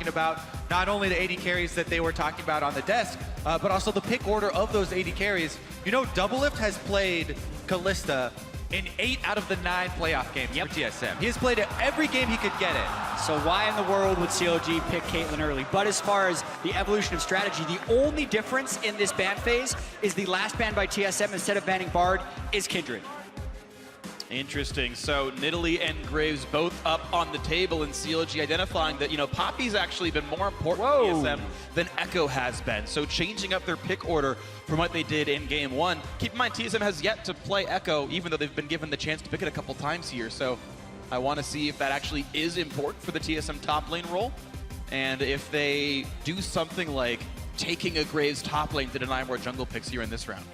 talking about not only the AD carries that they were talking about on the desk, but also the pick order of those AD carries. You know, DoubleLift has played Kalista in 8 out of the 9 playoff games for TSM. He has played it every game he could get it. So why in the world would CLG pick Caitlyn early? But as far as the evolution of strategy, the only difference in this ban phase is the last ban by TSM, instead of banning Bard, is Kindred. Interesting. So Nidalee and Graves both up on the table, and CLG identifying that, you know, Poppy's actually been more important to TSM than Ekko has been. So changing up their pick order from what they did in game 1. Keep in mind, TSM has yet to play Ekko, even though they've been given the chance to pick it a couple times here. So I want to see if that actually is important for the TSM top lane role. And if they do something like taking a Graves top lane to deny more jungle picks here in this round.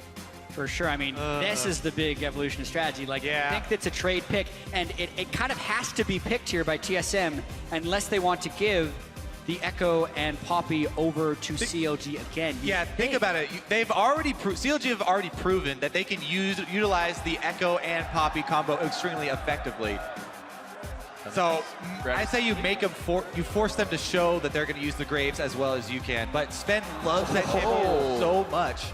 For sure. I mean, this is the big evolution of strategy. Like, I think that's a trade pick, and it kind of has to be picked here by TSM unless they want to give the Ekko and Poppy over to CLG again. Yeah, think about it. They've already CLG have already proven that they can utilize the Ekko and Poppy combo extremely effectively. So I say you make them you force them to show that they're going to use the Graves as well as you can. But Sven loves that champion so much.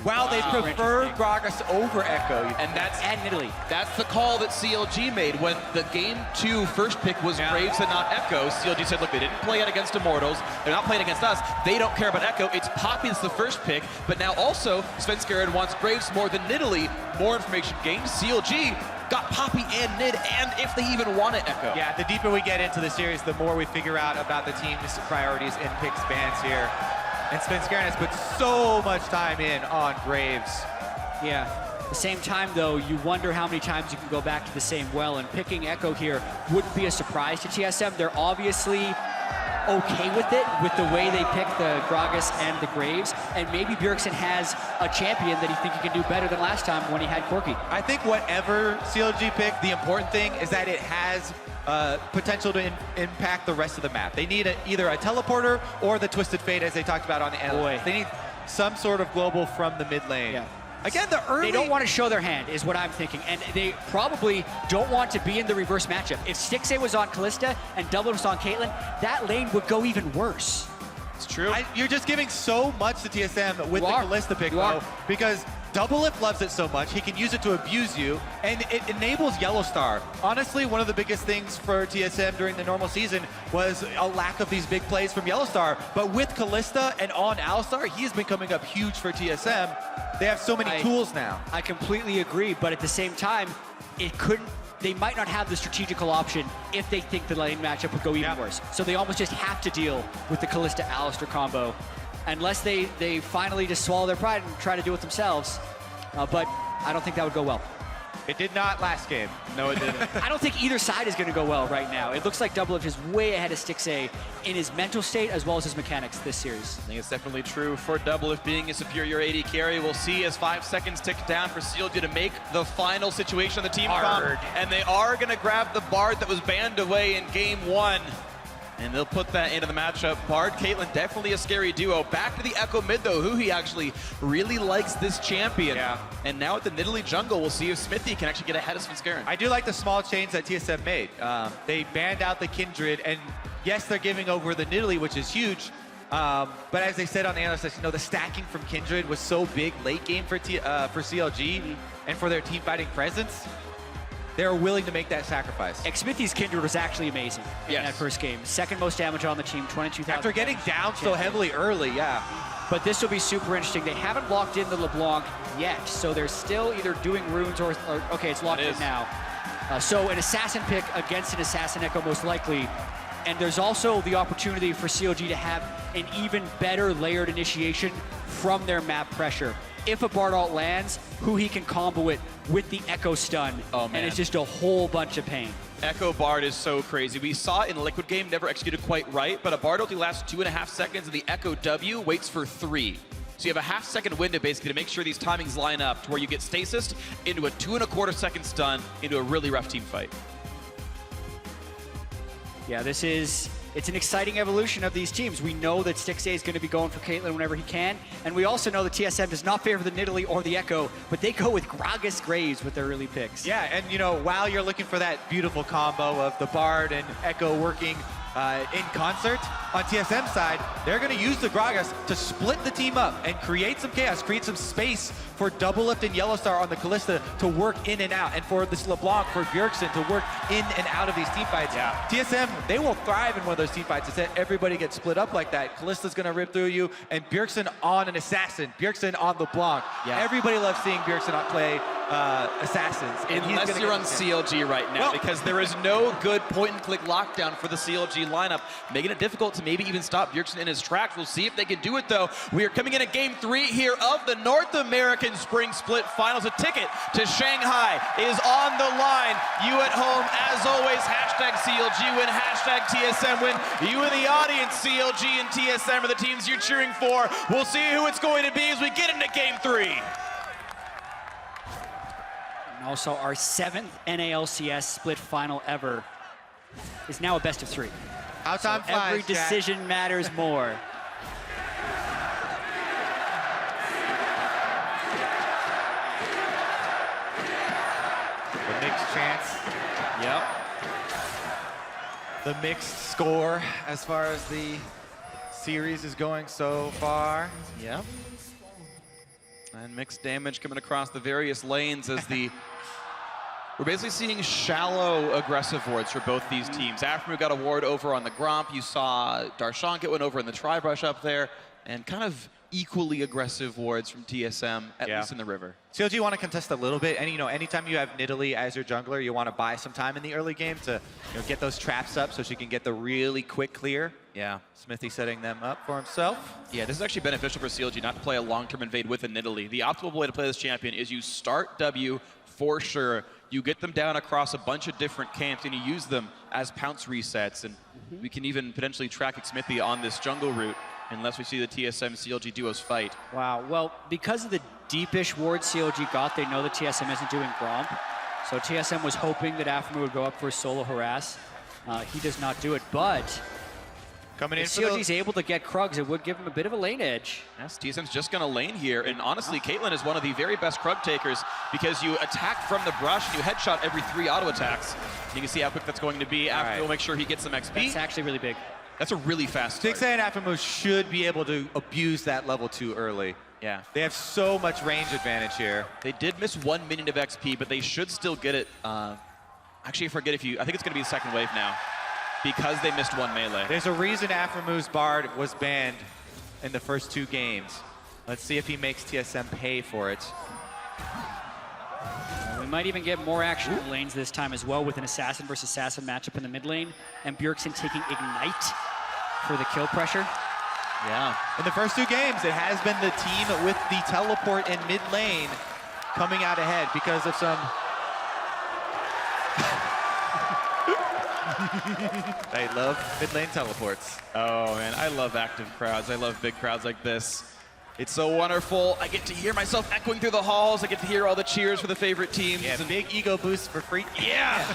Wow, they prefer Gragas over Ekko. And Nidalee. That's the call that CLG made when the game 2 first pick was Graves and not Ekko. CLG said, look, they didn't play it against Immortals. They're not playing against us. They don't care about Ekko. It's Poppy that's the first pick. But now also, Svenskeren wants Graves more than Nidalee. More information gained. CLG got Poppy and Nid, and if they even want it, Ekko. Yeah, the deeper we get into the series, the more we figure out about the team's priorities and picks bans here. And Svenskeren has put so much time in on Graves. Yeah. At the same time, though, you wonder how many times you can go back to the same well, and picking Ekko here wouldn't be a surprise to TSM. They're obviously okay with it, with the way they pick the Gragas and the Graves, and maybe Bjergsen has a champion that he thinks he can do better than last time when he had Corki. I think whatever CLG pick, the important thing is that it has potential to impact the rest of the map. They need either a teleporter or the Twisted Fate, as they talked about on the analytics. They need some sort of global from the mid lane. Yeah. Again, the early... They don't want to show their hand, is what I'm thinking. And they probably don't want to be in the reverse matchup. If Stixxay was on Kalista and DoubleLift was on Caitlyn, that lane would go even worse. It's true. You're just giving so much to TSM with the Kalista pick, though, because DoubleLift loves it so much, he can use it to abuse you, and it enables YellowStar. Honestly, one of the biggest things for TSM during the normal season was a lack of these big plays from YellowStar, but with Kalista and on Alistar, he's been coming up huge for TSM. They have so many tools now. I completely agree, but at the same time, they might not have the strategical option if they think the lane matchup would go even worse. So they almost just have to deal with the Kalista-Alistar combo, unless they finally just swallow their pride and try to do it themselves. But I don't think that would go well. It did not last game. No, it didn't. I don't think either side is going to go well right now. It looks like DoubleLift is way ahead of Stixxay in his mental state as well as his mechanics this series. I think it's definitely true for DoubleLift being a superior AD carry. We'll see as 5 seconds tick down for CLG to make the final situation on the team comp. And they are going to grab the Bard that was banned away in game 1. And they'll put that into the matchup. Bard, Caitlyn, definitely a scary duo. Back to the Ekko mid, though. Huhi actually really likes this champion. Yeah. And now at the Nidalee jungle, we'll see if Xmithie can actually get ahead of Svenskeren. I do like the small change that TSM made. They banned out the Kindred, and yes, they're giving over the Nidalee, which is huge. But as they said on the analyst, you know, the stacking from Kindred was so big late game for CLG and for their team fighting presence. They're willing to make that sacrifice. Xmithie's Kindred was actually amazing in that first game. Second most damage on the team, 22,000. After getting down so heavily early, But this will be super interesting. They haven't locked in the LeBlanc yet, so they're still either doing runes or okay, it's locked in now. So an assassin pick against an assassin Ekko most likely. And there's also the opportunity for CLG to have an even better layered initiation from their map pressure. If a Bard ult lands, Huhi can combo it with the Ekko stun, and it's just a whole bunch of pain. Ekko Bard is so crazy. We saw it in Liquid Game, never executed quite right, but a Bard ulti lasts 2.5 seconds, and the Ekko W waits for 3. So you have a half-second window, basically, to make sure these timings line up to where you get stasis into a 2.25 second stun into a really rough team fight. Yeah, it's an exciting evolution of these teams. We know that Stixxay is going to be going for Caitlyn whenever he can, and we also know that TSM does not favor the Nidalee or the Ekko, but they go with Gragas Graves with their early picks. Yeah, and you know, while you're looking for that beautiful combo of the Bard and Ekko working in concert on TSM side, they're going to use the Gragas to split the team up and create some chaos, create some space for DoubleLift and YellowStar on the Kalista to work in and out, and for this LeBlanc, for Bjergsen to work in and out of these team fights. Yeah. TSM, they will thrive in one of those team fights. Instead, everybody gets split up like that. Kalista's going to rip through you, and Bjergsen on an assassin, Bjergsen on LeBlanc. Yeah. Everybody loves seeing Bjergsen play assassins. And unless you're on CLG right now, because there is no good point-and-click lockdown for the CLG lineup, making it difficult to maybe even stop Bjergsen in his tracks. We'll see if they can do it, though. We are coming in at Game 3 here of the North American Spring Split Finals. A ticket to Shanghai is on the line. You at home, as always, hashtag CLG win, hashtag TSM win. You in the audience, CLG and TSM are the teams you're cheering for. We'll see who it's going to be as we get into Game 3. And also, our 7th NA LCS Split Final ever is now a best of 3. How time flies, every decision matters more. The mixed chance. Yep. The mixed score as far as the series is going so far. Yep. And mixed damage coming across the various lanes as the... We're basically seeing shallow aggressive wards for both these teams. Aphromoo got a ward over on the Gromp. You saw Darshan get one over in the Tri-Brush up there. And kind of equally aggressive wards from TSM, at least in the river. CLG want to contest a little bit, and anytime you have Nidalee as your jungler, you want to buy some time in the early game to get those traps up so she can get the really quick clear. Yeah. Xmithie setting them up for himself. Yeah, this is actually beneficial for CLG not to play a long-term invade with a Nidalee. The optimal way to play this champion is you start W for sure. You get them down across a bunch of different camps, and you use them as pounce resets. And we can even potentially track Xmithie on this jungle route, unless we see the TSM-CLG duos fight. Wow, well, because of the deepish ward CLG got, they know that TSM isn't doing Gromp. So TSM was hoping that Aphromoo would go up for a solo harass. He does not do it, but coming in if CLG's able to get Krugs, it would give him a bit of a lane edge. Yes, TSM's just going to lane here, and honestly, Caitlyn is one of the very best Krug takers because you attack from the brush and you headshot every 3 auto attacks. You can see how quick that's going to be. Aphromoo will make sure he gets some XP. That's actually really big. That's a really fast start. Stixxay and Aphromoo should be able to abuse that level 2 early. Yeah. They have so much range advantage here. They did miss 1 minute of XP, but they should still get it. Actually, I forget I think it's going to be the second wave now because they missed 1 melee. There's a reason Aphromoo's Bard was banned in the first 2 games. Let's see if he makes TSM pay for it. We might even get more action in the lanes this time as well with an assassin versus assassin matchup in the mid lane, and Bjergsen taking Ignite for the kill pressure. Yeah. In the first 2 games, it has been the team with the teleport in mid lane coming out ahead because of some... I love mid lane teleports. Oh, man, I love active crowds. I love big crowds like this. It's so wonderful. I get to hear myself echoing through the halls. I get to hear all the cheers for the favorite teams. Yeah, and big ego boost for Phreak. Yeah.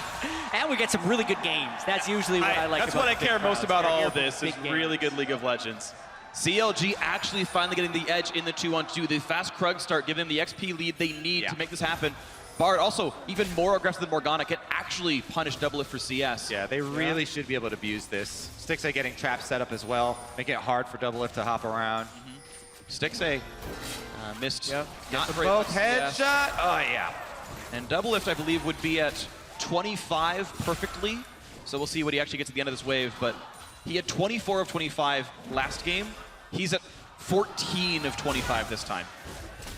And we get some really good games. That's usually what I like That's about what I care most about all of this. this, is really good League of Legends. CLG actually finally getting the edge in the 2-on-2. The fast Krug start, giving them the XP lead they need to make this happen. Bard also, even more aggressive than Morgana, can actually punish DoubleLift for CS. Yeah, they really should be able to abuse this. Stixxay getting traps set up as well, making it hard for DoubleLift to hop around. Stixxay missed not very both much. headshot. Oh, yeah. And DoubleLift, I believe, would be at 25 perfectly. So we'll see what he actually gets at the end of this wave. But he had 24 of 25 last game. He's at 14 of 25 this time.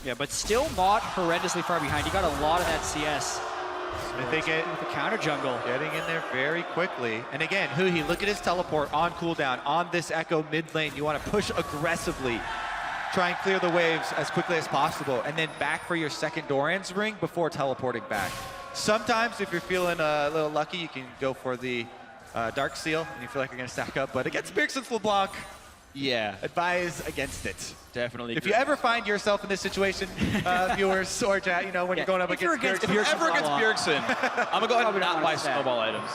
Yeah, but still not horrendously far behind. He got a lot of that CS. With the counter jungle. Getting in there very quickly. And again, Huhi, look at his teleport on cooldown on this Ekko mid lane. You want to push aggressively. Try and clear the waves as quickly as possible, and then back for your second Doran's ring before teleporting back. Sometimes, if you're feeling a little lucky, you can go for the Dark Seal, and you feel like you're going to stack up. But against Bjergsen's LeBlanc, advise against it. Definitely. If you ever find yourself in this situation, viewers or chat, when you're going up against Bjergsen. If you're ever against Bjergsen, I'm going to go ahead and not buy snowball items.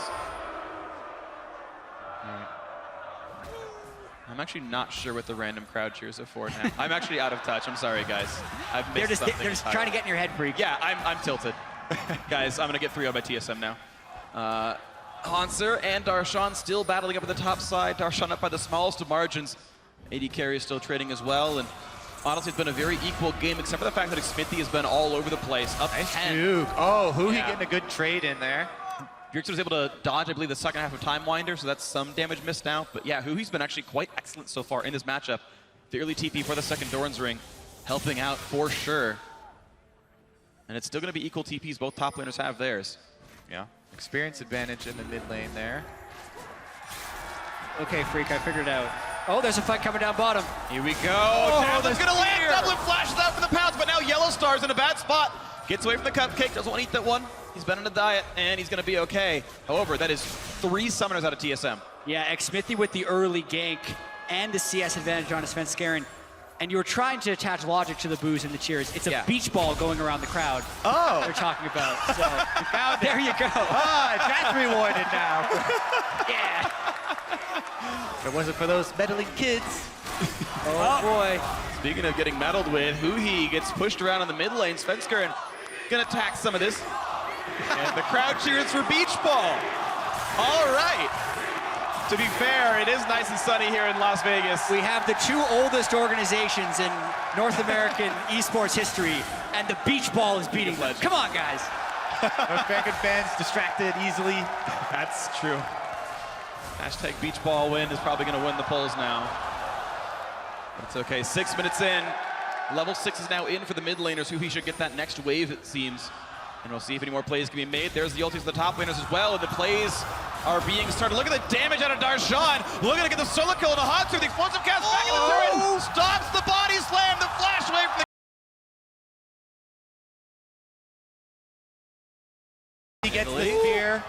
I'm actually not sure what the random crowd cheers are for now. I'm actually out of touch. I'm sorry, guys. I've missed something. They're just trying to get in your head, Phreak. Yeah, I'm tilted. Guys, I'm going to get 3-0 by TSM now. Hauntzer and Darshan still battling up at the top side. Darshan up by the smallest of margins. AD carry is still trading as well. And honestly, it's been a very equal game, except for the fact that Xmithie has been all over the place. Up nice 10. juke. Oh, Huhi getting a good trade in there. Bjergsen was able to dodge, I believe, the second half of Time Winder, so that's some damage missed out. But yeah, Huhi's been actually quite excellent so far in this matchup. The early TP for the second Doran's ring, helping out for sure. And it's still going to be equal TPs. Both top laners have theirs. Yeah. Experience advantage in the mid lane there. Okay, Phreak, I figured it out. Oh, there's a fight coming down bottom. Here we go. Oh, Jatt's gonna land. DoubleLift flashes out for the pounce, but now YellowStar's in a bad spot. Gets away from the cupcake, doesn't want to eat that one. He's been on a diet, and he's gonna be okay. However, that is 3 summoners out of TSM. Yeah, Xmithie with the early gank and the CS advantage on Svenskeren. And you were trying to attach logic to the boos and the cheers. It's a beach ball going around the crowd. Oh! They're talking about. So you found it. There you go. Ah, that's rewarded now. Yeah. If it wasn't for those meddling kids. Oh boy. Speaking of getting meddled with, Huhi gets pushed around in the mid lane. Svenskeren gonna attack some of this. And the crowd cheers for beach ball. All right. To be fair, it is nice and sunny here in Las Vegas. We have the 2 oldest organizations in North American esports history, and the beach ball is beating them. Come on, guys. North American fans distracted easily. That's true. Hashtag beach ball win is probably going to win the polls now. But it's okay. 6 minutes in. Level 6 is now in for the mid laners. Huhi should get that next wave, it seems. And we'll see if any more plays can be made. There's the ultis of the top laners as well, and the plays are being started. Look at the damage out of Darshan. Looking to get the solo kill and a Hauntzer. The explosive cast back in the turret. Stops the body slam. The flash away from the... He gets the spear.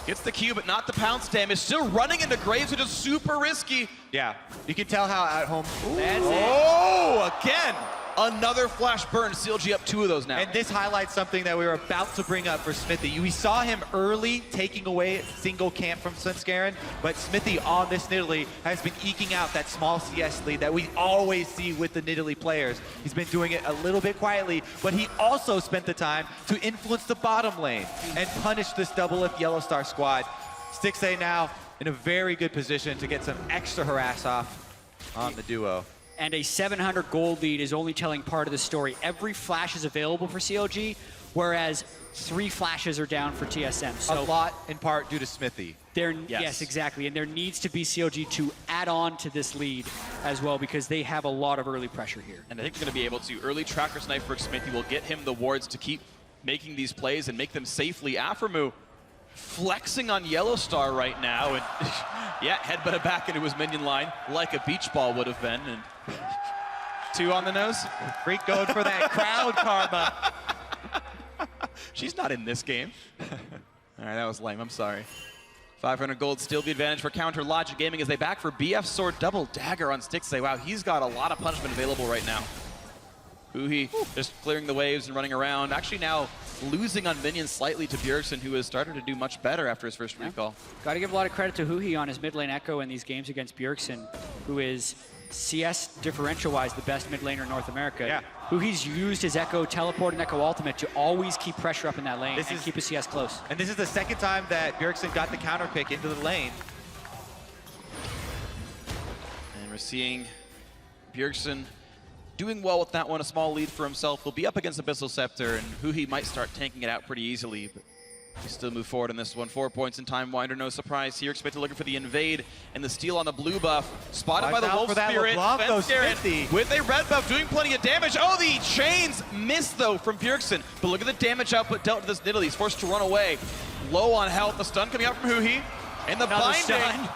Gets the Q, but not the pounce damage. Still running into Graves, which is super risky. Yeah, you can tell how at home. That's it. Oh, again. Another flash burn. CLG up 2 of those now. And this highlights something that we were about to bring up for Xmithie. We saw him early taking away single camp from Svenskeren, but Xmithie on this Nidalee has been eking out that small CS lead that we always see with the Nidalee players. He's been doing it a little bit quietly, but he also spent the time to influence the bottom lane and punish this DoubleLift YellowStar squad. Stixxay now in a very good position to get some extra harass off on the duo. And a 700 gold lead is only telling part of the story. Every flash is available for CLG, whereas 3 flashes are down for TSM. A So lot in part due to Xmithie. yes, exactly. And there needs to be CLG to add on to this lead as well, because they have a lot of early pressure here. And I think they're going to be able to. Early tracker snipe for Xmithie will get him the wards to keep making these plays and make them safely. Aphromoo flexing on YellowStar right now. And yeah, headbutted back into his minion line like a beach ball would have been. And 2 on the nose. Phreak going for that crowd karma. She's not in this game. All right, that was lame. I'm sorry. 500 gold, still the advantage for Counter Logic Gaming as they back for BF Sword double dagger on Stixxay. Wow, he's got a lot of punishment available right now. Huhi just clearing the waves and running around. Actually now losing on minions slightly to Bjergsen, who has started to do much better after his first recall. Got to give a lot of credit to Huhi on his mid lane Ekko in these games against Bjergsen, who is CS differential-wise the best mid laner in North America. Yeah. Huhi's used his Ekko teleport and Ekko ultimate to always keep pressure up in that lane and keep his CS close. And this is the second time that Bjergsen got the counter pick into the lane. And we're seeing Bjergsen doing well with that one, a small lead for himself. He'll be up against Abyssal Scepter, and Huhi might start tanking it out pretty easily, but he still move forward in this one. 4 points in Time Winder, no surprise here. Xmithie looking for the invade, and the steal on the blue buff. Spotted by the Wolf Spirit. Svenskeren with a red buff, doing plenty of damage. Oh, the chains missed, though, from Bjergsen. But look at the damage output dealt to this Nidalee. He's forced to run away. Low on health. The stun coming out from Huhi. And the binding. Stun.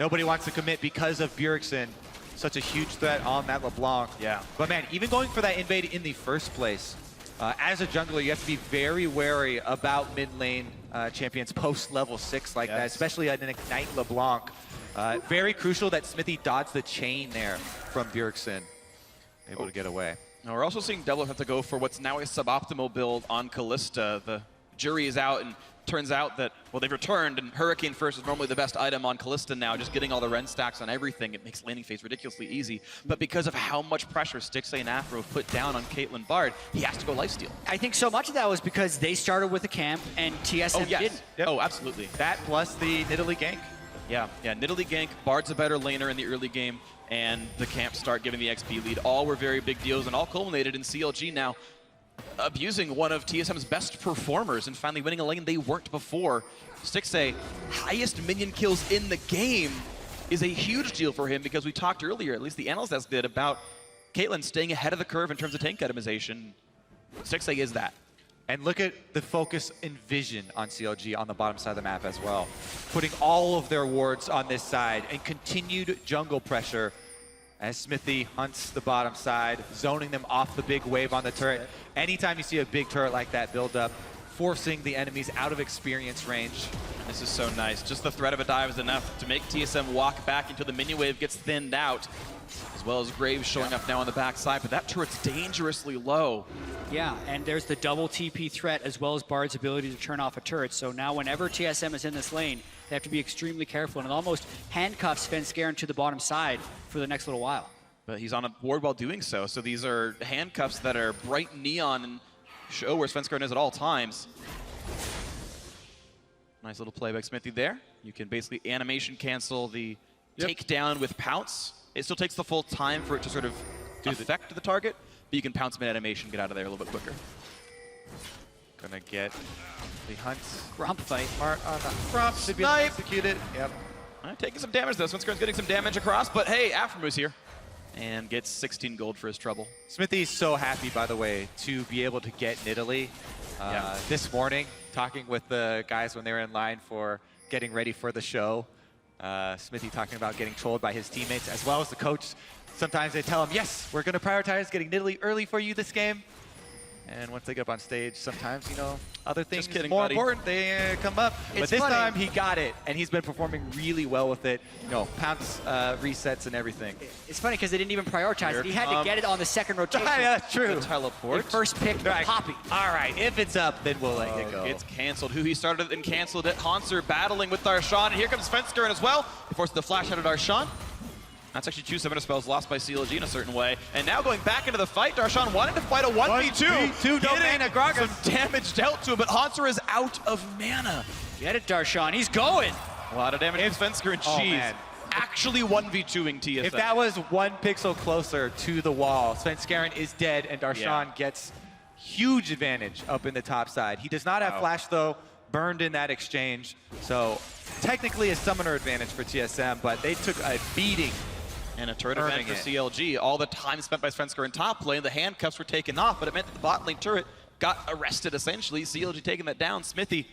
Nobody wants to commit because of Bjergsen. Such a huge threat on that LeBlanc. Yeah. But man, even going for that invade in the first place, as a jungler, you have to be very wary about mid lane champions post level 6 like that, especially an Ignite LeBlanc. Very crucial that Xmithie dodged the chain there from Bjergsen, able to get away. Now we're also seeing DoubleLift have to go for what's now a suboptimal build on Kalista. The jury is out, and turns out that, well, they've returned, and Hurricane First is normally the best item on Kalista now, just getting all the Ren stacks on everything. It makes laning phase ridiculously easy. But because of how much pressure Stixxay and Aphromoo have put down on Caitlyn Bard, he has to go lifesteal. I think so much of that was because they started with a camp and TSM didn't. Yep. Oh, absolutely. That plus the Nidalee gank. Yeah, Nidalee gank, Bard's a better laner in the early game, and the camps start giving the XP lead. All were very big deals, and all culminated in CLG now abusing one of TSM's best performers and finally winning a lane they weren't before. Stixxay, highest minion kills in the game, is a huge deal for him because we talked earlier, at least the analyst desk did, about Caitlyn staying ahead of the curve in terms of tank itemization. Stixxay is that. And look at the focus and vision on CLG on the bottom side of the map as well. Putting all of their wards on this side and continued jungle pressure as Xmithie hunts the bottom side, zoning them off the big wave on the turret. Anytime you see a big turret like that build up, forcing the enemies out of experience range. This is so nice. Just the threat of a dive is enough to make TSM walk back until the minion wave gets thinned out, as well as Graves showing up now on the backside, but that turret's dangerously low. Yeah, and there's the double TP threat as well as Bard's ability to turn off a turret. So now whenever TSM is in this lane, they have to be extremely careful, and it almost handcuffs Svenskeren to the bottom side for the next little while. But he's on a ward while doing so, so these are handcuffs that are bright neon and show where Svenskeren is at all times. Nice little play by Xmithie there. You can basically animation cancel the takedown with pounce. It still takes the full time for it to sort of affect the target, but you can pounce mid-animation, get out of there a little bit quicker. Gonna get the hunts. Grump fight. Smart on the front to be executed. Yep. Taking some damage though. Svenskeren's getting some damage across, but hey, Aphromoo here and gets 16 gold for his trouble. Xmithie's so happy, by the way, to be able to get Nidalee. This morning, talking with the guys when they were in line for getting ready for the show, Xmithie talking about getting trolled by his teammates as well as the coach. Sometimes they tell him, yes, we're going to prioritize getting Nidalee early for you this game. And once they get up on stage, sometimes, you know, other things more important, they come up. But this time, he got it, and he's been performing really well with it. You know, pounce resets and everything. It's funny because they didn't even prioritize it. He had to get it on the second rotation. Yeah, that's true. The teleport. They first picked the Poppy. All right, if it's up, then we'll let it go. It's canceled. Huhi started it and canceled it. Hauntzer battling with Darshan, and here comes Svenskeren as well. He forces the flash out of Darshan. That's actually 2 summoner spells lost by CLG in a certain way. And now going back into the fight, Darshan wanted to fight a 1v2. No mana, Gragas. Some damage dealt to him, but Hauntzer is out of mana. Get it, Darshan. He's going. A lot of damage to Svenskeren. Jeez. Actually 1v2ing TSM. If that was 1 pixel closer to the wall, Svenskeren is dead, and Darshan gets huge advantage up in the top side. He does not have flash, though, burned in that exchange. So technically a summoner advantage for TSM, but they took a beating. And a turret advantage for CLG. All the time spent by Svenskeren top lane, the handcuffs were taken off, but it meant that the bot lane turret got arrested, essentially. CLG taking that down. Xmithie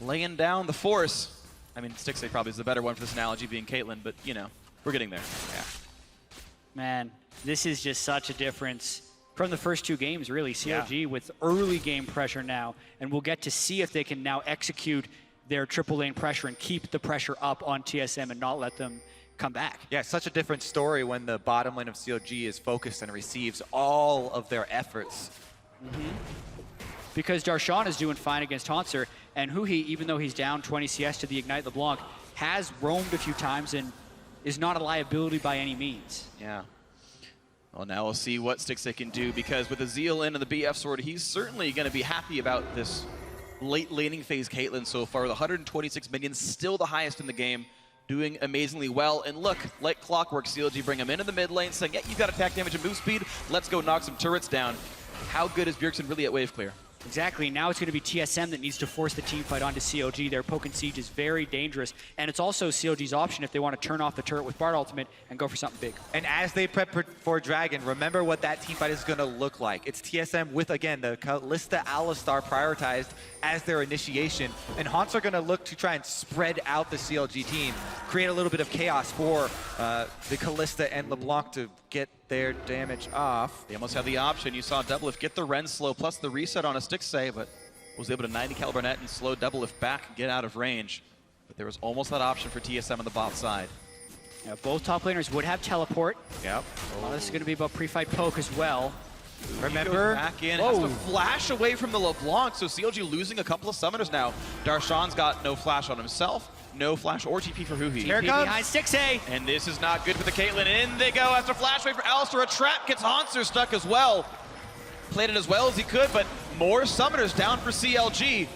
laying down the force. I mean, Stixxay probably is the better one for this analogy, being Caitlyn, but, you know, we're getting there. Yeah. Man, this is just such a difference from the first 2 games, really. CLG with early game pressure now, and we'll get to see if they can now execute their triple lane pressure and keep the pressure up on TSM and not let them come back. Yeah, such a different story when the bottom lane of CLG is focused and receives all of their efforts. Because Darshan is doing fine against Hauntzer, and Huhi, even though he's down 20 CS to the Ignite LeBlanc, has roamed a few times and is not a liability by any means. Yeah. Well, now we'll see what Stixxay can do, because with the Zeal in and the BF sword, he's certainly going to be happy about this late laning phase Caitlyn so far. With 126 minions, still the highest in the game, doing amazingly well. And look, like clockwork, CLG bring him into the mid lane, saying, yeah, you've got attack damage and move speed. Let's go knock some turrets down. How good is Bjergsen really at wave clear? Exactly. Now it's going to be TSM that needs to force the team fight onto CLG. Their poke and siege is very dangerous, and it's also CLG's option if they want to turn off the turret with Bard ultimate and go for something big. And as they prep for Dragon, remember what that team fight is going to look like. It's TSM with, again, the Kalista Alistar prioritized as their initiation, and Hauntzer are going to look to try and spread out the CLG team, create a little bit of chaos for the Kalista and LeBlanc to get their damage off. They almost have the option. You saw DoubleLift get the Ren slow plus the reset on a Stixxay, but was able to 90 caliber net and slow DoubleLift back and get out of range. But there was almost that option for TSM on the bot side. Yeah, both top laners would have teleport. Yep. This is going to be about pre-fight poke as well. Remember? Back in, has to flash away from the LeBlanc, so CLG losing a couple of summoners now. Darshan's got no flash on himself, no flash or TP for Huhi. Here comes behind Stixxay. And this is not good for the Caitlyn. In they go after flash away for Alistar. A trap gets Hauntzer stuck as well. Played it as well as he could, but more summoners down for CLG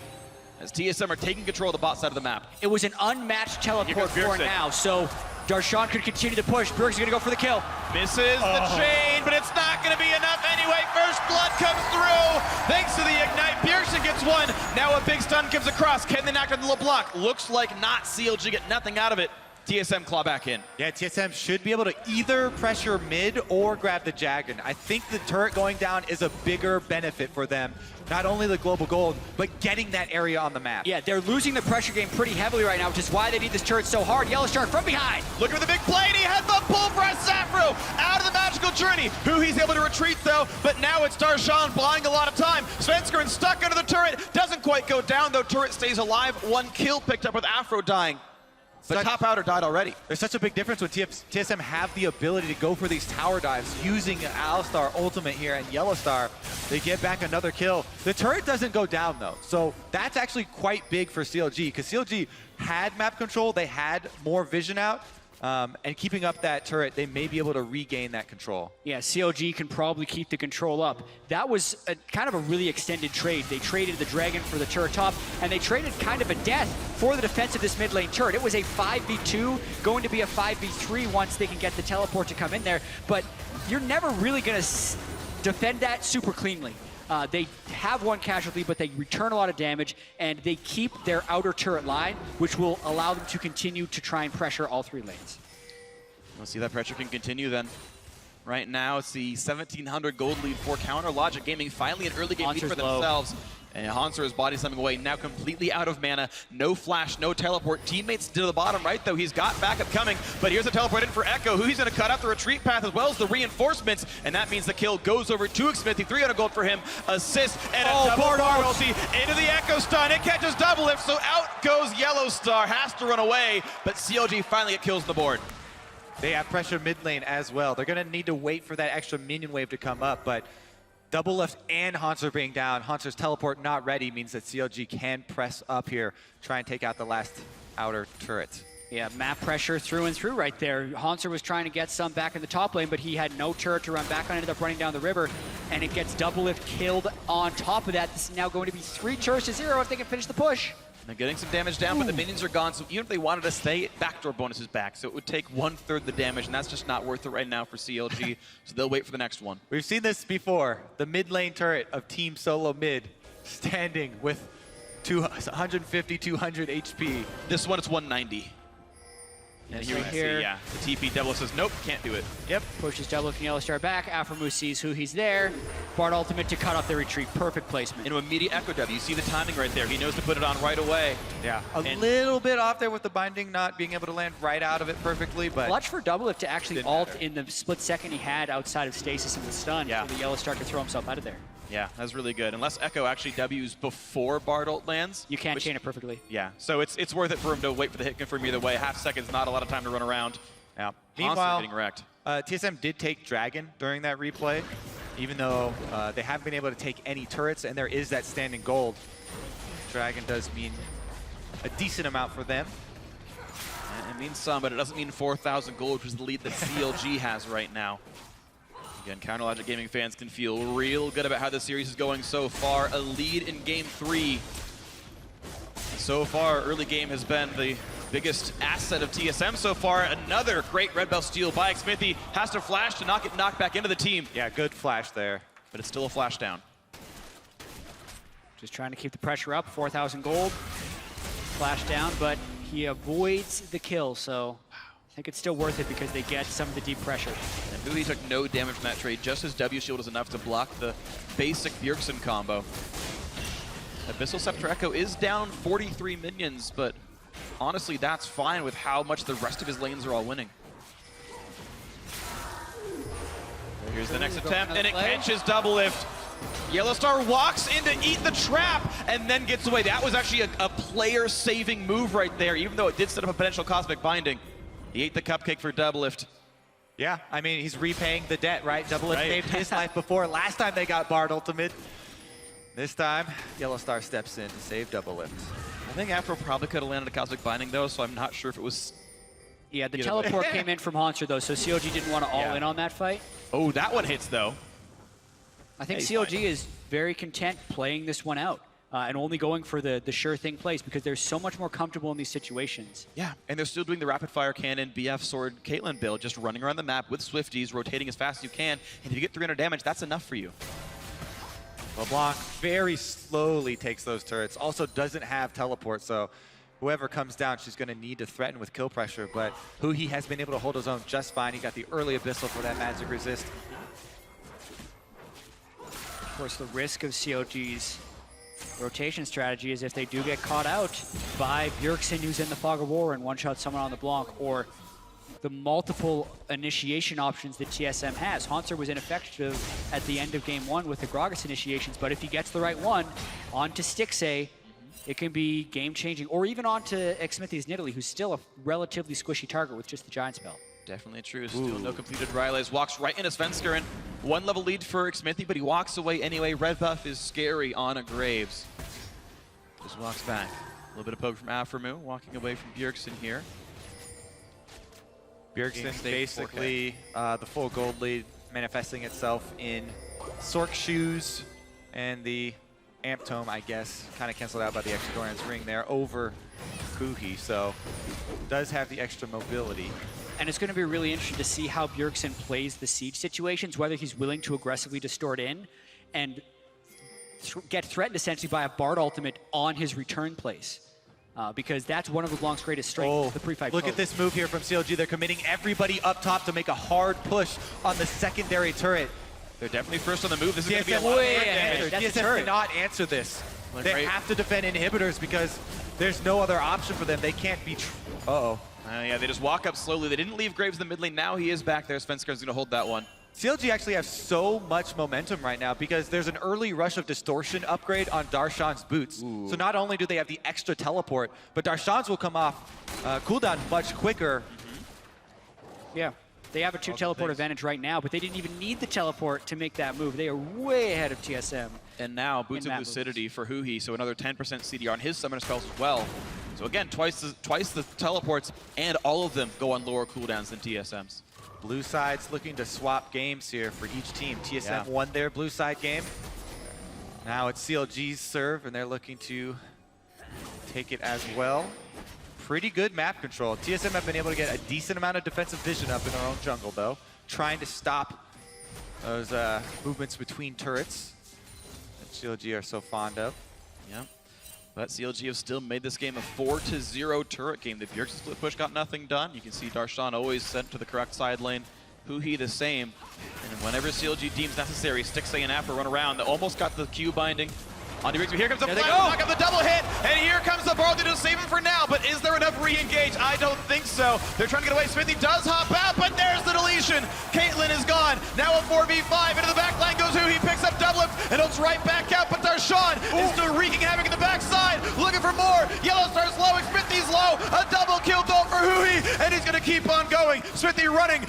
as TSM are taking control of the bot side of the map. It was an unmatched teleport for now, so Darshan could continue to push. Bjergsen's gonna go for the kill. Misses the chain, but it's not gonna be enough anyway. First blood comes through, thanks to the ignite. Bjergsen gets one. Now a big stun comes across. Can they knock down the LeBlanc? Looks like not. CLG get nothing out of it. TSM claw back in. Yeah, TSM should be able to either pressure mid or grab the Dragon. I think the turret going down is a bigger benefit for them. Not only the global gold, but getting that area on the map. Yeah, they're losing the pressure game pretty heavily right now, which is why they need this turret so hard. YellowStar from behind. Looking for the big play, and he had the pull for a Aphromoo out of the magical journey. Huhi's able to retreat though, but now it's Darshan buying a lot of time. Svenskeren stuck under the turret, doesn't quite go down though. Turret stays alive. One kill picked up with Aphro dying. But top outer died already. There's such a big difference when TSM have the ability to go for these tower dives using Alistar ultimate here and YellowStar. They get back another kill. The turret doesn't go down though, so that's actually quite big for CLG because CLG had map control, they had more vision out, and keeping up that turret, they may be able to regain that control. Yeah, CLG can probably keep the control up. That was kind of a really extended trade. They traded the Dragon for the turret top, and they traded kind of a death for the defense of this mid lane turret. It was a 5v2, going to be a 5v3 once they can get the teleport to come in there, but you're never really going to defend that super cleanly. They have one casualty, but they return a lot of damage, and they keep their outer turret line, which will allow them to continue to try and pressure all three lanes. We'll see that pressure can continue then. Right now, it's the 1,700 gold lead for Counter. Logic Gaming finally an early game lead for themselves. And Hauntzer is body slamming away, now completely out of mana. No flash, no teleport. Teammates to the bottom right, though. He's got backup coming, but here's a teleport in for Ekko, who he's going to cut out the retreat path as well as the reinforcements, and that means the kill goes over to Xmithie. 300 gold for him, assist, and a double bar ulti into the Ekko stun. It catches DoubleLift, so out goes YellowStar. Has to run away, but CLG finally get kills on the board. They have pressure mid lane as well. They're going to need to wait for that extra minion wave to come up, but DoubleLift and Hauntzer being down, Hauntzer's teleport not ready means that CLG can press up here, try and take out the last outer turret. Yeah, map pressure through and through right there. Hauntzer was trying to get some back in the top lane, but he had no turret to run back on, ended up running down the river, and it gets DoubleLift killed on top of that. This is now going to be 3 turrets to 0 if they can finish the push. They're getting some damage down, but the minions are gone, so even if they wanted to stay, backdoor bonus is back, so it would take 1/3 the damage, and that's just not worth it right now for CLG, so they'll wait for the next one. We've seen this before. The mid lane turret of Team Solomid standing with 150, 200 HP. This one, it's 190. And here we see, yeah, the TP double says, nope, can't do it. Yep, pushes double looking YellowStar back. Aphromoo sees Huhi's there. Bard ultimate to cut off their retreat. Perfect placement. Into immediate Ekko W. You see the timing right there. He knows to put it on right away. Yeah, a little bit off there with the binding not being able to land right out of it perfectly, but clutch for DoubleLift to actually ult in the split second he had outside of stasis and the stun. Yeah. So the YellowStar could throw himself out of there. Yeah, that's really good. Unless Ekko actually W's before Bard ult lands. You can't chain it perfectly. Yeah, so it's worth it for him to wait for the hit confirm either way. Half second's not a lot of time to run around. Yeah. Meanwhile, getting wrecked. TSM did take Dragon during that replay, even though they haven't been able to take any turrets, and there is that standing gold. Dragon does mean a decent amount for them. It means some, but it doesn't mean 4,000 gold, which is the lead that CLG has right now. Again, Counter Logic Gaming fans can feel real good about how the series is going so far. A lead in Game 3. So far, early game has been the biggest asset of TSM so far. Another great red belt steal by Xmithie. Has to flash to not get knocked back into the team. Yeah, good flash there. But it's still a flash down. Just trying to keep the pressure up. 4,000 gold. Flash down, but he avoids the kill, so I think it's still worth it because they get some of the deep pressure. And Huhi took no damage from that trade. Just his W shield is enough to block the basic Bjergsen combo. Abyssal Scepter Ekko is down 43 minions, but honestly, that's fine with how much the rest of his lanes are all winning. Here's the next attempt, and it catches DoubleLift. YellowStar walks in to eat the trap and then gets away. That was actually a player-saving move right there, even though it did set up a potential Cosmic Binding. He ate the cupcake for DoubleLift. Yeah, I mean, he's repaying the debt, right? DoubleLift saved his life before. Last time they got Bard ultimate. This time, YellowStar steps in to save DoubleLift. I think Aphro probably could have landed a Cosmic Binding, though, so I'm not sure if it was... Yeah, the teleport came in from Hauntzer, though, so CLG didn't want to all in on that fight. Oh, that one hits, though. I think CLG is very content playing this one out and only going for the sure thing plays because they're so much more comfortable in these situations. Yeah, and they're still doing the rapid fire cannon, BF sword, Caitlyn build, just running around the map with Swifties, rotating as fast as you can, and if you get 300 damage, that's enough for you. LeBlanc very slowly takes those turrets. Also doesn't have teleport, so whoever comes down, she's going to need to threaten with kill pressure. But Huhi has been able to hold his own just fine. He got the early Abyssal for that magic resist. Of course, the risk of CLG's rotation strategy is if they do get caught out by Bjergsen, who's in the Fog of War and one-shot someone on the LeBlanc, or the multiple initiation options that TSM has. Hauntzer was ineffective at the end of game 1 with the Gragas initiations, but if he gets the right one onto Stixxay, it can be game-changing, or even onto Xmithie's Nidalee, who's still a relatively squishy target with just the Giant Spell. Definitely true. Still no completed Rylays. Walks right into Svenskeren. 1 level lead for Xmithie, but he walks away anyway. Red buff is scary on a Graves. Just walks back. A little bit of poke from Aphromoo, walking away from Bjergsen here. Bjergsen basically the full gold lead manifesting itself in Sork shoes and the Amp Tome, I guess, kind of canceled out by the extra Doran's ring there over Huhi, so does have the extra mobility. And it's going to be really interesting to see how Bjergsen plays the siege situations, whether he's willing to aggressively distort in and get threatened essentially by a Bard ultimate on his return place. Because that's one of LeBlanc's greatest strengths, the pre-fight Look at this move here from CLG. They're committing everybody up top to make a hard push on the secondary turret. They're definitely first on the move. This is going to be a TSM lot of damage. TSM cannot answer this. They have to defend inhibitors because there's no other option for them. They can't be... Yeah, they just walk up slowly. They didn't leave Graves in the mid lane. Now he is back there. Svenskaren's going to hold that one. CLG actually have so much momentum right now because there's an early rush of distortion upgrade on Darshan's boots. Ooh. So not only do they have the extra teleport, but Darshan's will come off cooldown much quicker. Yeah, they have a 2 teleport advantage right now, but they didn't even need the teleport to make that move. They are way ahead of TSM. And now Boots of Lucidity for Huhi, so another 10% CDR on his summoner spells as well. So again, twice the teleports, and all of them go on lower cooldowns than TSM's. Blue side's looking to swap games here for each team. TSM won their blue side game. Now it's CLG's serve, and they're looking to take it as well. Pretty good map control. TSM have been able to get a decent amount of defensive vision up in their own jungle, though, trying to stop those movements between turrets that CLG are so fond of. Yeah. But CLG have still made this game a 4-0 turret game. The Bjergsen split push got nothing done. You can see Darshan always sent to the correct side lane. Huhi the same. And whenever CLG deems necessary, Stixxay and Aphro run around. They almost got the Q binding. On the here comes the flash, knock up the double hit, and here comes the ball to just save him for now, but is there enough re-engage? I don't think so. They're trying to get away. Xmithie does hop out, but there's the deletion. Caitlyn is gone. Now a 4v5. Into the back line goes Huhi, picks up DoubleLift, and hooks right back out, but Darshan is still wreaking havoc in the backside, looking for more. YellowStar's low, Xmithie's low, a double kill goal for Huhi, and he's gonna keep on going. Xmithie running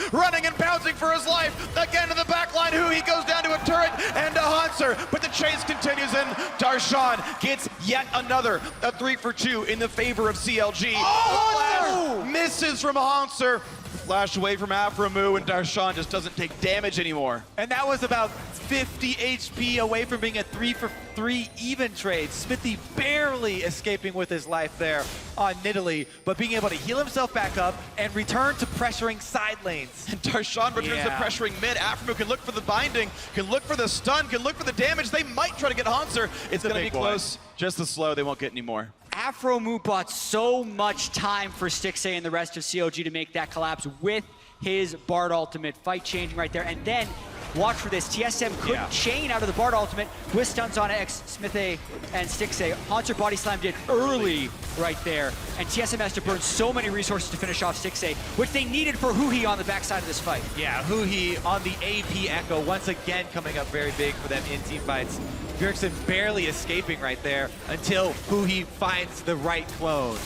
and bouncing for his life. Again to the back line, Huhi goes down to a turret and a Hauntzer, but the chase continues in. Darshan gets yet another, a 3-for-2 in the favor of CLG. Oh, misses from Hauntzer. Flash away from Aphromoo, and Darshan just doesn't take damage anymore. And that was about 50 HP away from being a 3-for-3 even trade. Xmithie barely escaping with his life there on Nidalee, but being able to heal himself back up and return to pressuring side lanes. And Darshan returns to pressuring mid. Aphromoo can look for the binding, can look for the stun, can look for the damage. They might try to get Hauntzer. It's going to be close. Just the slow. They won't get any more. Aphromoo bought so much time for Stixxay and the rest of CLG to make that collapse with his Bard ultimate. Fight changing right there. And then, watch for this. TSM couldn't chain out of the Bard ultimate with stuns on Xmithie and Stixxay. Hauntzer body slammed it early right there. And TSM has to burn so many resources to finish off Stixxay, which they needed for Huhi on the backside of this fight. Yeah, Huhi on the AP Ekko, once again coming up very big for them in team fights. Bjergsen barely escaping right there until Huhi finds the right clone.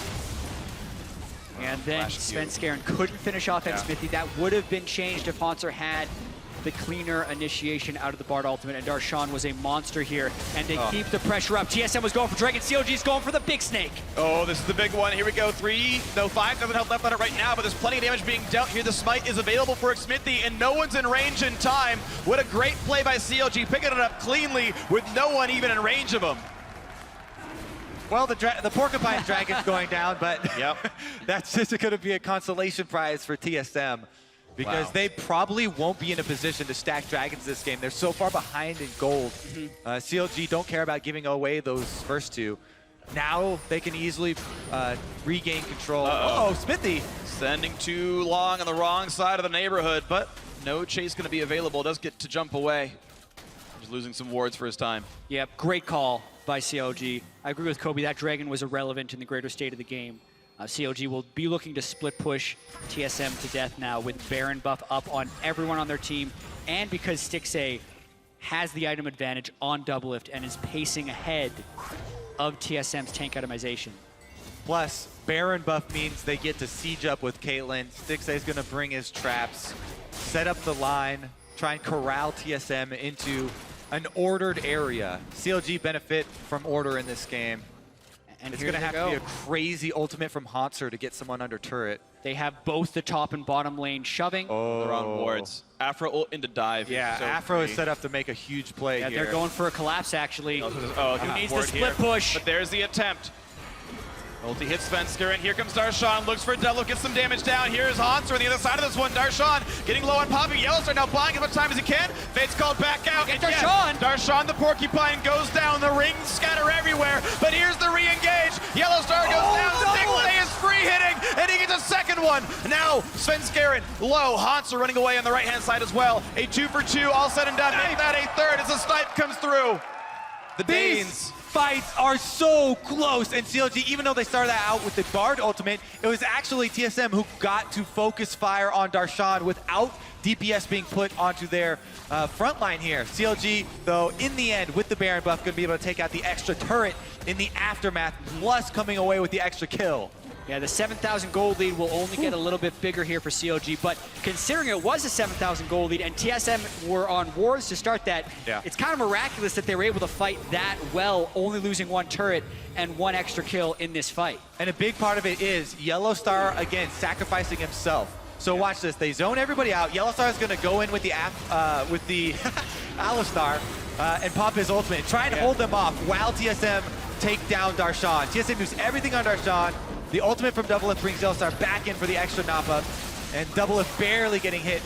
And then Svenskeren couldn't finish off Xmithie. That would have been changed if Hauntzer had the cleaner initiation out of the Bard ultimate, and Darshan was a monster here, and they keep the pressure up. TSM was going for Dragon, CLG's going for the big snake. Oh, this is the big one. Here we go. 5 doesn't have left on it right now, but there's plenty of damage being dealt here. The smite is available for Xmithie, and no one's in range in time. What a great play by CLG, picking it up cleanly with no one even in range of him. Well, the Porcupine Dragon's going down, but that's just going to be a consolation prize for TSM. Because they probably won't be in a position to stack dragons this game. They're so far behind in gold. CLG don't care about giving away those first two. Now they can easily regain control. Xmithie! Sending too long on the wrong side of the neighborhood, but no chase going to be available. Does get to jump away. He's losing some wards for his time. Yep, great call by CLG. I agree with Kobe, that dragon was irrelevant in the greater state of the game. CLG will be looking to split push TSM to death now with Baron buff up on everyone on their team, and because Stixxay has the item advantage on DoubleLift and is pacing ahead of TSM's tank itemization. Plus, Baron buff means they get to siege up with Caitlyn. Stixxay's going to bring his traps, set up the line, try and corral TSM into an ordered area. CLG benefit from order in this game. And it's going to have to be a crazy ultimate from Hauntzer to get someone under turret. They have both the top and bottom lane shoving. They're on wards. Aphro ult into dive. Yeah, so Aphro is set up to make a huge play here. They're going for a collapse, actually. Who needs the split here. push? But there's the attempt. Ulti hits Svenskeren. Here comes Darshan. Looks for double, gets some damage down. Here's Hauntzer on the other side of this one. Darshan getting low on Poppy. YellowStar now buying as much time as he can. Fate's called back out. Get Darshan! Darshan, the porcupine, goes down. The rings scatter everywhere. But here's the re-engage. YellowStar goes down. Stixxay is free hitting, and he gets a second one. Now Svenskeren low. Hauntzer running away on the right-hand side as well. A 2 for 2, all said and done. Make that a third as the snipe comes through. The Danes. Fights are so close, and CLG, even though they started that out with the Bard ultimate, it was actually TSM who got to focus fire on Darshan without DPS being put onto their front line here. CLG, though, in the end, with the Baron buff, going to be able to take out the extra turret in the aftermath, plus coming away with the extra kill. Yeah, the 7,000 gold lead will only get a little bit bigger here for CLG, but considering it was a 7,000 gold lead and TSM were on wards to start that, it's kind of miraculous that they were able to fight that well, only losing one turret and one extra kill in this fight. And a big part of it is YellowStar, again, sacrificing himself. So watch this, they zone everybody out. YellowStar is going to go in with the Alistar and pop his ultimate, trying to hold them off while TSM take down Darshan. TSM does everything on Darshan. The ultimate from DoubleLift brings YellowStar back in for the extra knock-up, and DoubleLift barely getting hit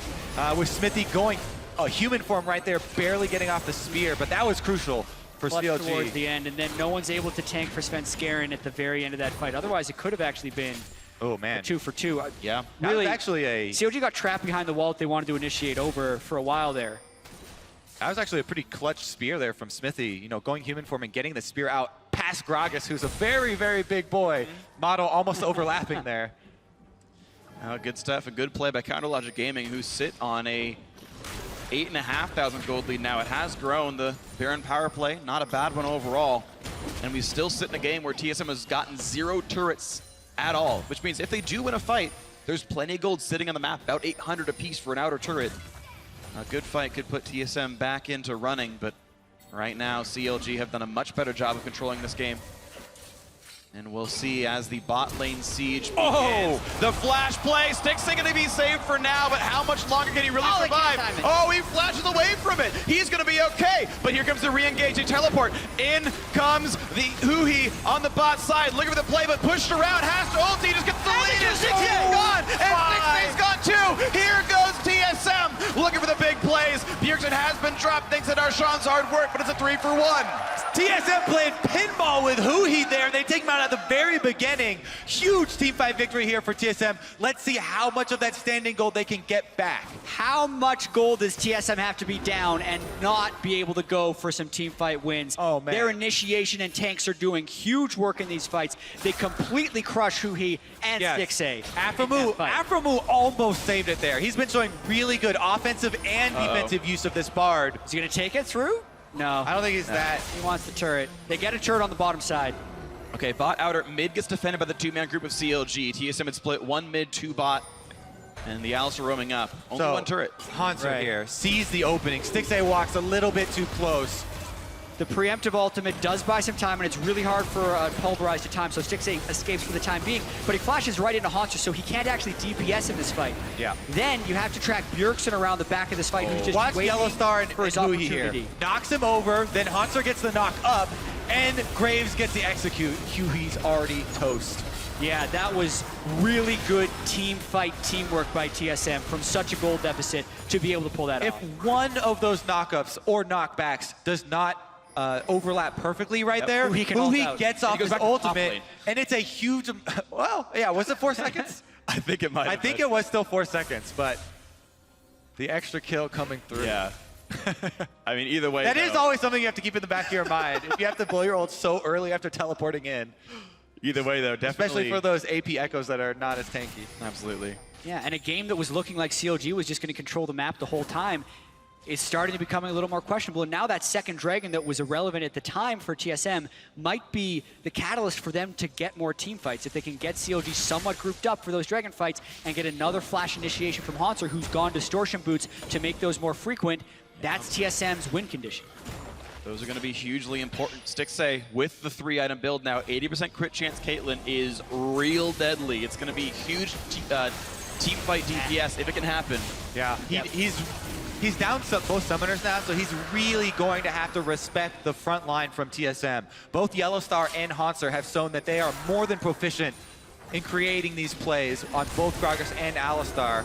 with Xmithie going a human form right there, barely getting off the spear, but that was crucial for CLG. Towards the end, and then no one's able to tank for Svenskeren at the very end of that fight. Otherwise, it could have actually been a 2 for 2. Yeah, really, actually CLG got trapped behind the wall that they wanted to initiate over for a while there. That was actually a pretty clutch spear there from Xmithie, you know, going human form and getting the spear out past Gragas, who's a very, very big boy. Model almost overlapping there. Good stuff. A good play by CLG Gaming, who sit on a 8,500 gold lead now. It has grown. The Baron power play, not a bad one overall. And we still sit in a game where TSM has gotten 0 turrets at all, which means if they do win a fight, there's plenty of gold sitting on the map, about 800 apiece for an outer turret. A good fight could put TSM back into running, but right now CLG have done a much better job of controlling this game. And we'll see as the bot lane siege begins. The flash play. Stixxay going to be saved for now, but how much longer can he really survive? He flashes away from it. He's going to be okay, but here comes the re-engage. They teleport. In comes the Huhi on the bot side. Looking for the play, but pushed around. Has to ulti, just gets the lead. Stixxay gone, and Stixxay's gone too. Here goes TSM, looking for the big plays. Bjergsen has been dropped thanks to Darshan's hard work, but it's a 3 for 1. TSM played pinball with Huhi there. They take him out at the very beginning. Huge team fight victory here for TSM. Let's see how much of that standing gold they can get back. How much gold does TSM have to be down and not be able to go for some team fight wins? Oh, man. Their initiation and tanks are doing huge work in these fights. They completely crush Huhi and Stixxay. Aphromoo almost saved it there. He's been showing really good offensive and defensive use of this Bard. Is he going to take it through? No. I don't think he's that. He wants the turret. They get a turret on the bottom side. Okay, bot outer. Mid gets defended by the two-man group of CLG. TSM had split 1 mid, 2 bot. And the Alistar roaming up. Only So, 1 turret. Hauntzer here sees the opening. Stixxay walks a little bit too close. The preemptive ultimate does buy some time, and it's really hard for Pulverize to time, so Stixxay escapes for the time being, but he flashes right into Hauntzer, so he can't actually DPS in this fight. Yeah. Then you have to track Bjergsen around the back of this fight, who's just Watch waiting YellowStar and for his Huhi here. opportunity. Knocks him over, then Hauntzer gets the knock up, and Graves gets the execute. Huhi's already toast. Yeah, that was really good team fight teamwork by TSM from such a goal deficit to be able to pull that If off. one of those knockups or knockbacks does not overlap perfectly right there, Huhi can ult Huhi out. gets And he off goes his back to top ultimate, lane. and it's a huge, well, yeah, was it 4 seconds? I think it might I have think been. it was still 4 seconds, but the extra kill coming through. Yeah. I mean, either way, That is though, always something you have to keep in the back of your mind. If you have to blow your ult so early after teleporting in, either way, though, definitely. especially for those AP Echoes that are not as tanky. Absolutely. Yeah, and a game that was looking like CLG was just going to control the map the whole time is starting to become a little more questionable. And now that second dragon that was irrelevant at the time for TSM might be the catalyst for them to get more team fights. If they can get CLG somewhat grouped up for those dragon fights and get another flash initiation from Hauntzer, who's gone distortion boots to make those more frequent, that's TSM's win condition. Those are going to be hugely important. Stixxay with the 3-item build now. 80% crit chance Caitlyn is real deadly. It's going to be huge team fight DPS if it can happen. Yeah, he's down both summoners now, so he's really going to have to respect the front line from TSM. Both YellowStar and Hauntzer have shown that they are more than proficient in creating these plays on both Gragas and Alistar.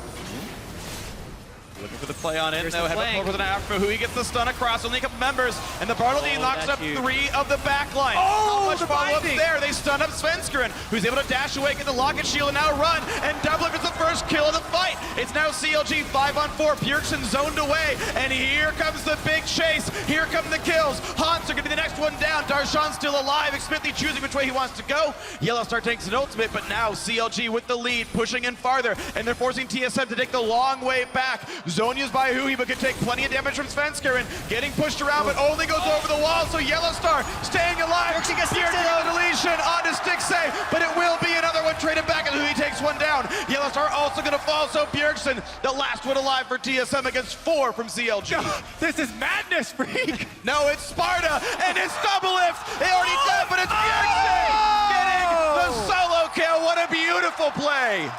Looking for the play on it, Here's though. the Have flank. it over the Aphromoo. He gets the stun across. Only a couple members. And the Bartleby locks that's up huge. 3 of the backline. Oh, How much the follow-up binding. there? They stun up Svenskeren, who's able to dash away, get the locket shield, and now run. And DoubleLift is the first kill of the fight. It's now CLG 5-on-4. Bjergsen zoned away. And here comes the big chase. Here come the kills. Hauntzer going to be the next one down. Darshan still alive. Xmithie choosing which way he wants to go. YellowStar takes an ultimate, but now CLG with the lead, pushing in farther. And they're forcing TSM to take the long way back. Zonya's by Huhi, but could take plenty of damage from Svenskeren. Getting pushed around, but only goes over the wall, so YellowStar staying alive. Bjergsen gets Here Stixxay. to the deletion onto Stixxay, but it will be another one traded back, and Huhi takes one down. YellowStar also going to fall, so Bjergsen, the last one alive for TSM against 4 from CLG. This is madness, Phreak! No, it's Sparta, and it's DoubleLift. They already did, but it's Bjergsen getting the solo kill. What a beautiful play.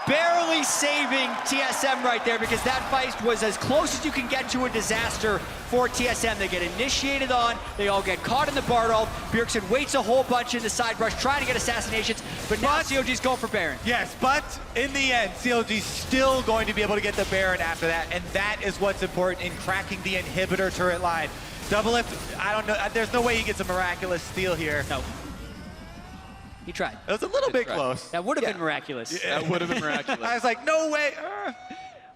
Barely saving TSM right there, because that fight was as close as you can get to a disaster for TSM. They get initiated on, they all get caught in the Bartol. Bjergsen waits a whole bunch in the side brush trying to get assassinations, but now CLG's going for Baron. Yes, but in the end, CLG's still going to be able to get the Baron after that, and that is what's important in cracking the inhibitor turret line. DoubleLift, I don't know, there's no way he gets a miraculous steal here. No. He tried. It was a little bit tried. close. That would have been miraculous. That would have been miraculous. I was like, no way.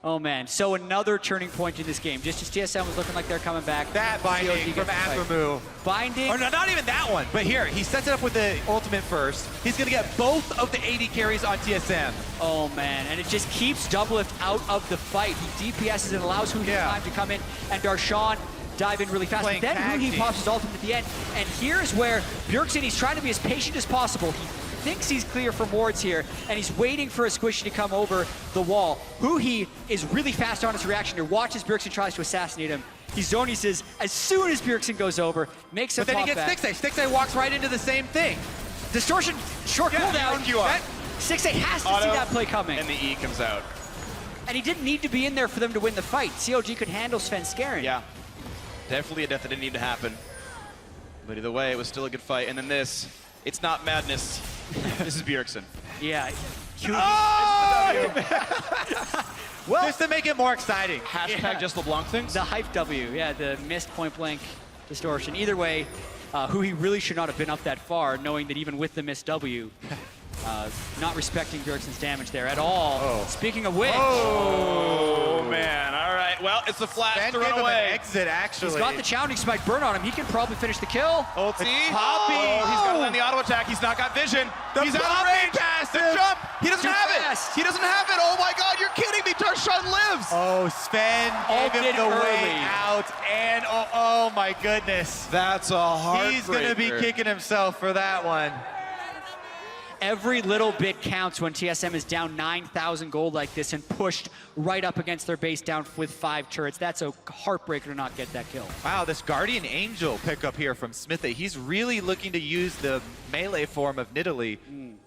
Oh man, so another turning point in this game. Just as TSM was looking like they're coming back. That binding CLG from gets the fight. Aphromoo. Binding. Or no, not even that one. But here, he sets it up with the ultimate first. He's going to get both of the AD carries on TSM. Oh man, and it just keeps DoubleLift out of the fight. He DPSs and allows Huhi time to come in, and Darshan dive in really fast. Playing But then tag Huhi team. pops his ultimate at the end, and here's where Bjergsen, he's trying to be as patient as possible. He thinks he's clear from wards here, and he's waiting for a squishy to come over the wall. Huhi is really fast on his reaction here. Watches Bjergsen tries to assassinate him. He's zoning says, as soon as Bjergsen goes over, makes him But then he pop gets back. Stixxay. Stixxay walks right into the same thing. Distortion, short cooldown. you are. Stixxay has to see Auto, that play coming. And the E comes out. And he didn't need to be in there for them to win the fight. CLG could handle Svenskeren. Yeah. Definitely a death that didn't need to happen. But either way, it was still a good fight. And then this, it's not madness. This is Bjergsen. Yeah. Well, just to make it more exciting. Hashtag just LeBlanc things. The hype W, yeah, the missed point blank distortion. Either way, Huhi really should not have been up that far, knowing that even with the missed W, not respecting Bjergsen's damage there at all. Oh. Speaking of which, Oh, man. All right. Well, it's a flash Ben to gave run him away. an exit, actually. he's got the challenging spike burn on him. He can probably finish the kill. Ulti. Poppy. Oh, he's got to land the auto attack. He's not got vision. He's out of Poppy range. The passive. jump. He doesn't Too have fast. it. He doesn't have it. Oh, my God. You're kidding me. Darshan lives. Oh, Sven gave him Ulted the way early. out, and oh my goodness. That's a heartbreaker. He's going to be kicking himself for that one. Every little bit counts when TSM is down 9,000 gold like this and pushed right up against their base down with 5 turrets. That's a heartbreaker to not get that kill. Wow, this Guardian Angel pickup here from Xmithie. He's really looking to use the melee form of Nidalee.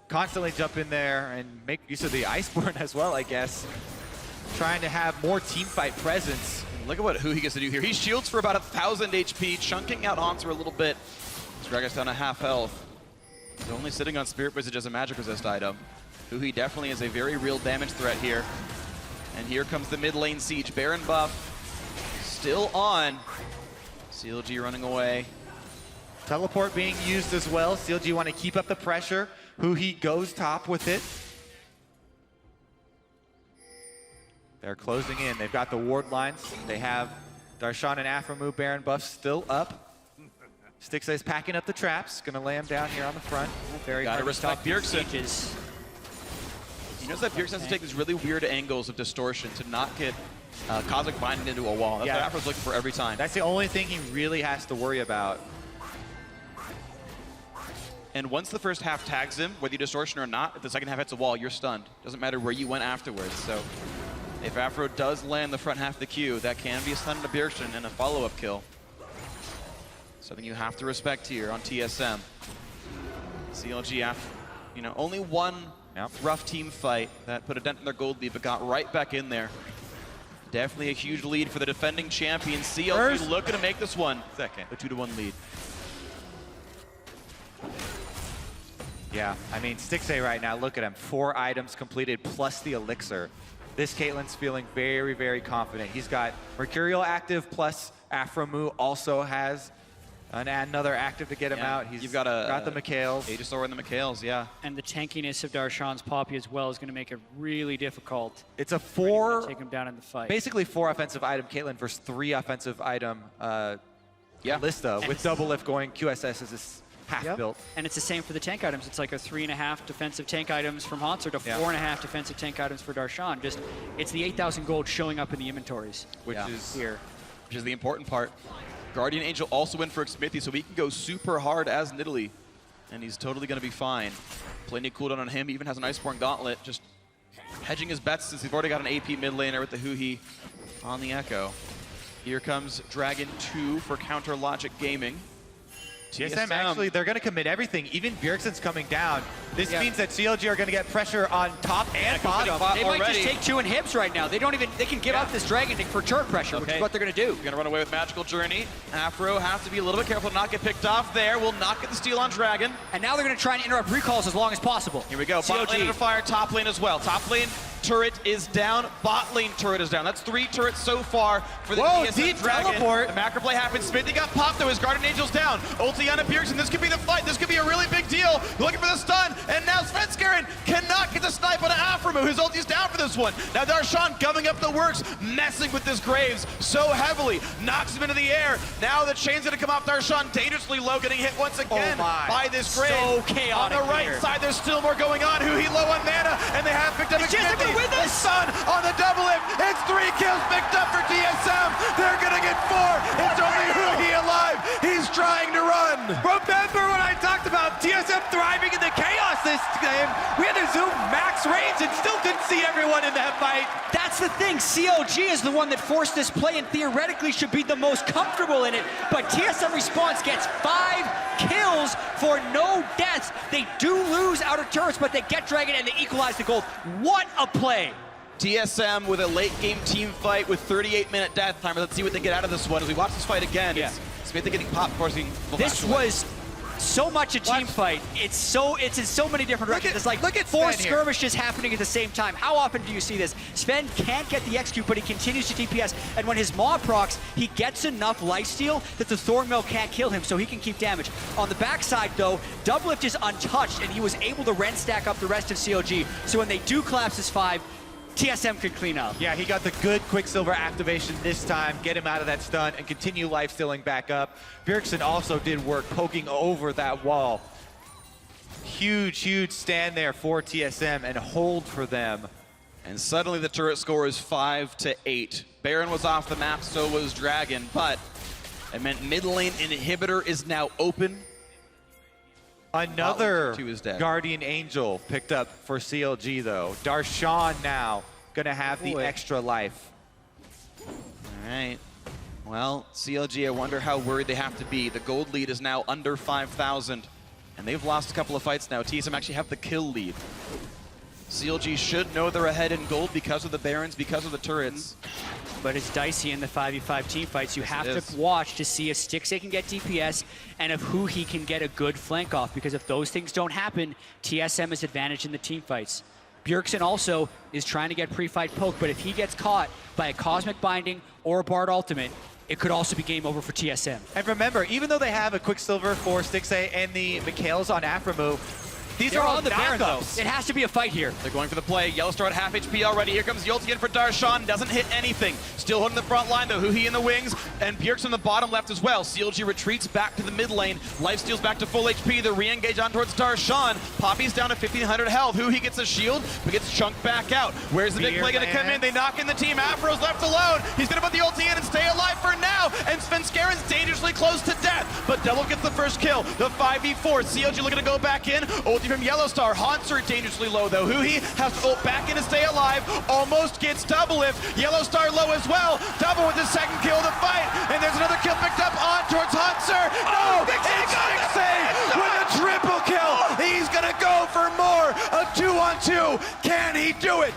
Constantly jump in there and make use of the Iceborne as well, I guess. Trying to have more teamfight presence. Look at what Huhi gets to do here. He shields for about 1,000 HP, chunking out Hauntzer a little bit. Gragas down to half health. He's only sitting on Spirit Visage as a magic resist item. Huhi definitely is a very real damage threat here. And here comes the mid lane siege. Baron buff still on. CLG running away. Teleport being used as well. CLG want to keep up the pressure. Huhi goes top with it. They're closing in. They've got the ward lines. They have Darshan and Aphromoo Baron buffs still up. Stixxay's packing up the traps. Gonna lay him down here on the front. Very Gotta respect Bjergsen. Sieges. You notice that Bjergsen has to take these really weird angles of distortion to not get Cosmic Binding into a wall. That's what Aphro's looking for every time. That's the only thing he really has to worry about. And once the first half tags him, whether you distortion or not, if the second half hits a wall, you're stunned. Doesn't matter where you went afterwards. So if Aphro does land the front half of the queue, that can be a stun to Bjergsen and a follow-up kill. Something you have to respect here on TSM. CLG, you know, only one rough team fight that put a dent in their gold lead, but got right back in there. Definitely a huge lead for the defending champion. CLG looking to make this one. Second. A 2-1 lead. Yeah, I mean, Stixxay right now, look at him. 4 items completed plus the elixir. This Caitlyn's feeling very, very confident. He's got Mercurial active plus Aphromoo also has another active to get him out. He's got the Mikhails. Aegisaur and the Mikhails, yeah. And the tankiness of Darshan's Poppy as well is going to make it really difficult. It's a 4, take him down in the fight. Basically 4 offensive item Caitlyn versus 3 offensive item Kalista, with DoubleLift going QSS as his half built. And it's the same for the tank items. It's like a 3.5 defensive tank items from Hauntzer to 4.5 defensive tank items for Darshan. Just, it's the 8,000 gold showing up in the inventories. Which is here. Which is the important part. Guardian Angel also in for Xmithie, so he can go super hard as Nidalee. And he's totally going to be fine. Plenty of cooldown on him, even has an Iceborne Gauntlet, just hedging his bets since he's already got an AP mid laner with the Huhi on the Ekko. Here comes Dragon 2 for Counter Logic Gaming. TSM actually, they're going to commit everything. Even Bjergsen's coming down. This means that CLG are going to get pressure on top and bottom. They might just take 2 inhibs right now. They don't even, they can give out this Dragon for turret pressure, which is what they're going to do. You're going to run away with Magical Journey. Aphro has to be a little bit careful to not get picked off there. Will not get the steal on Dragon. And now they're going to try and interrupt recalls as long as possible. Here we go. Bot lane to fire, top lane as well. Top lane turret is down, bot lane turret is down. That's 3 turrets so far for the TSM deep Dragon. teleport. The macro play happens. Xmithie got popped though. His Guardian Angel's down. Ulti on Bjergsen. This could be the fight. This could be a really big deal. Looking for the stun. And now Svenskeren cannot get the snipe on Aphromoo. His ulti's down for this one. Now Darshan gumming up the works, messing with this Graves so heavily. Knocks him into the air. Now the chain's gonna come off Darshan dangerously low, getting hit once again by this Graves. So chaotic on the right side, there's still more going on. Huhi low on mana, and they have picked up Xmithie. The stun on the DoubleLift. It's 3 kills picked up for TSM. They're gonna get 4. It's only Huhi alive. He's trying to run. Remember when I talked about TSM thriving in the chaos this game? We had to zoom max range and still couldn't see everyone in that fight. That's the thing. CLG is the one that forced this play and theoretically should be the most comfortable in it. But TSM Response gets 5 kills for no deaths. They do lose outer turrets, but they get Dragon and they equalize the gold. What a play. TSM with a late game team fight with 38-minute death timer. Let's see what they get out of this one as we watch this fight again. It's Xmithie getting popped, forcing this was so much a team fight. It's in so many different directions. It's like 4 skirmishes happening at the same time. How often do you see this? Sven can't get the XQ, but he continues to DPS. And when his mob procs, he gets enough lifesteal that the Thornmail can't kill him, so he can keep damage. On the backside, though, DoubleLift is untouched, and he was able to rend stack up the rest of CLG. So when they do collapse his 5, TSM could clean up. Yeah, he got the good Quicksilver activation this time, get him out of that stun, and continue life-stealing back up. Bjergsen also did work poking over that wall. Huge, huge stand there for TSM and hold for them. And suddenly the turret score is 5-8. Baron was off the map, so was Dragon, but it meant mid lane inhibitor is now open. Another Two is dead. Guardian Angel picked up for CLG though. Darshan now gonna have the extra life. All right. Well, CLG, I wonder how worried they have to be. The gold lead is now under 5,000, and they've lost a couple of fights now. TSM actually have the kill lead. CLG should know they're ahead in gold because of the Barons, because of the turrets. But it's dicey in the 5v5 team fights. You have to watch to see if Stixxay can get DPS and if Huhi can get a good flank off, because if those things don't happen, TSM is advantage in the team fights. Bjergsen also is trying to get pre-fight poke, but if he gets caught by a Cosmic Binding or a Bard Ultimate, it could also be game over for TSM. And remember, even though they have a Quicksilver for Stixxay and the Mikhails on Aphromoo, these They're are all on the Baron, though. backups. It has to be a fight here. They're going for the play. YellowStar at half HP already. Here comes the ult again for Darshan. Doesn't hit anything. Still holding the front line, though. Huhi in the wings, and Bjergsen on the bottom left as well. CLG retreats back to the mid lane. Lifesteal's back to full HP. They re-engage on towards Darshan. Poppy's down to 1,500 health. Huhi gets a shield, but gets chunked back out. Where's the big play going to come in? They knock in the team. Afro's left alone. He's going to put the ulti in and stay alive for now. And Svenskeren's dangerously close to death. But Double gets the first kill. The 5v4. CLG looking to go back in. Ulti from YellowStar. Hauntzer dangerously low though. Huhi has to ult back in to stay alive. Almost gets DoubleLift. YellowStar low as well. Double with the second kill of the fight. And there's another kill picked up on towards Hauntzer. No! It's Stixxay with a triple kill. He's gonna go for more. A 2-on-2. Can he do it?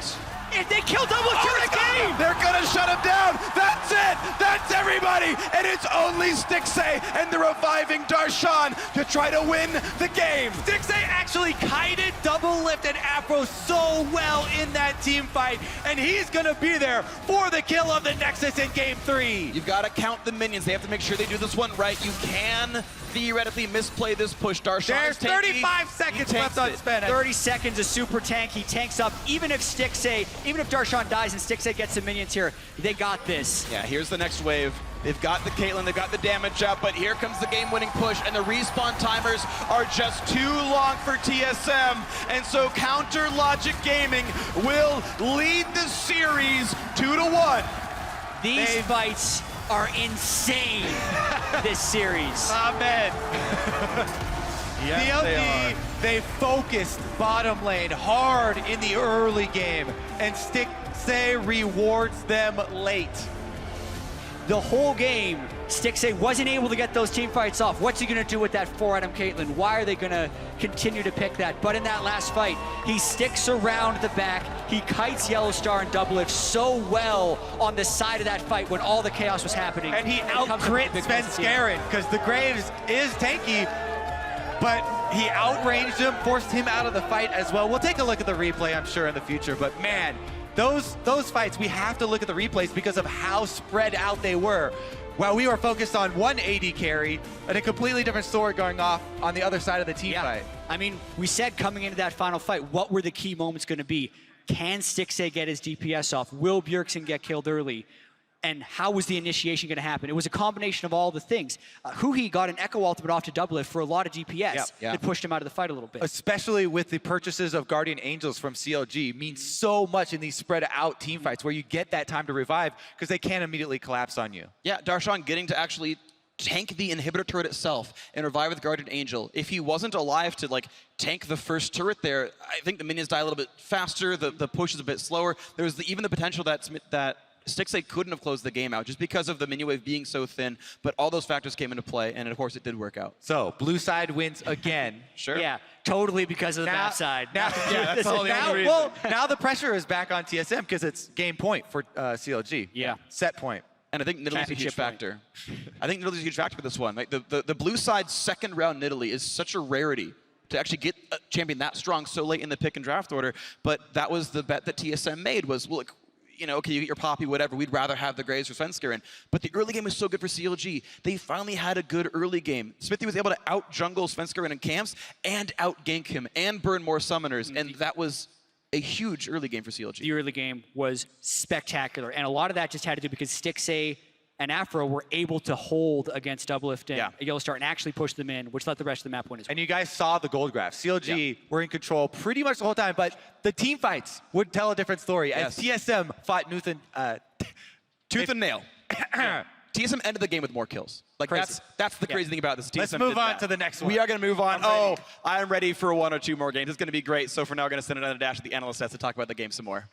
If they kill DoubleLift, you're in the game! They're gonna shut him down. That's it. That's everybody. And it's only Stixxay and the reviving Darshan to try to win the game. Stixxay actually kited DoubleLift and Aphro so well in that team fight, and he's gonna be there for the kill of the Nexus in Game 3. You've got to count the minions. They have to make sure they do this one right. You can theoretically misplay this push. Darshan There's is tanky. 35 seconds left on spin. 30 seconds, a super tank. He tanks up. Even if Darshan dies and Stixxay gets some minions here, they got this. Yeah, here's the next wave. They've got the Caitlyn, they've got the damage up, but here comes the game-winning push, and the respawn timers are just too long for TSM, and so Counter Logic Gaming will lead the series 2-1. These fights are insane, this series. Amen. Yes, they focused bottom lane hard in the early game, and Stixxay rewards them late. The whole game, Stixxay wasn't able to get those team fights off. What's he gonna do with that 4-item Caitlyn? Why are they gonna continue to pick that? But in that last fight, he sticks around the back. He kites YellowStar and DoubleLift so well on the side of that fight when all the chaos was happening. And he out-crit Svenskeren, because the Graves is tanky, but he outranged him, forced him out of the fight as well. We'll take a look at the replay, I'm sure, in the future, but man, those fights, we have to look at the replays because of how spread out they were. While we were focused on one AD carry and a completely different story going off on the other side of the team fight. I mean, we said coming into that final fight, what were the key moments going to be? Can Stixxay get his DPS off? Will Bjergsen get killed early? And how was the initiation going to happen? It was a combination of all the things. Huhi got an Ekko ultimate off to DoubleLift for a lot of DPS that pushed him out of the fight a little bit. Especially with the purchases of Guardian Angels from CLG means so much in these spread out team fights where you get that time to revive because they can't immediately collapse on you. Yeah, Darshan getting to actually tank the inhibitor turret itself and revive with Guardian Angel. If he wasn't alive to like tank the first turret there, I think the minions die a little bit faster, the push is a bit slower. There was even the potential that Stixxay couldn't have closed the game out just because of the minion wave being so thin, but all those factors came into play, and of course it did work out. So, blue side wins again. Sure. Yeah, totally because of the map side. Now, that's all the only reason. Well, now the pressure is back on TSM because it's game point for CLG. Yeah. Set point. And I think Nidalee's a huge factor. I think Nidalee's a huge factor for this one. Like the blue side's second round Nidalee is such a rarity to actually get a champion that strong so late in the pick and draft order, but that was the bet that TSM made was, well, look, you know, okay, you get your Poppy, whatever. We'd rather have the Graves or Svenskeren. But the early game was so good for CLG. They finally had a good early game. Xmithie was able to out-jungle Svenskeren in camps and out-gank him and burn more summoners. And that was a huge early game for CLG. The early game was spectacular. And a lot of that just had to do because Stixxay and Aphro were able to hold against DoubleLift and YellowStar and actually push them in, which let the rest of the map win as well. And you guys saw the gold graph. CLG were in control pretty much the whole time, but the team fights would tell a different story. As TSM fought Tooth and nail. TSM ended the game with more kills. Like Crazy. that's the crazy thing about this. TSM Let's move did on that. to the next one. We are going to move on. I'm ready. I'm ready for 1 or 2 more games. It's going to be great. So for now, we're going to send another dash to the analyst sets to talk about the game some more.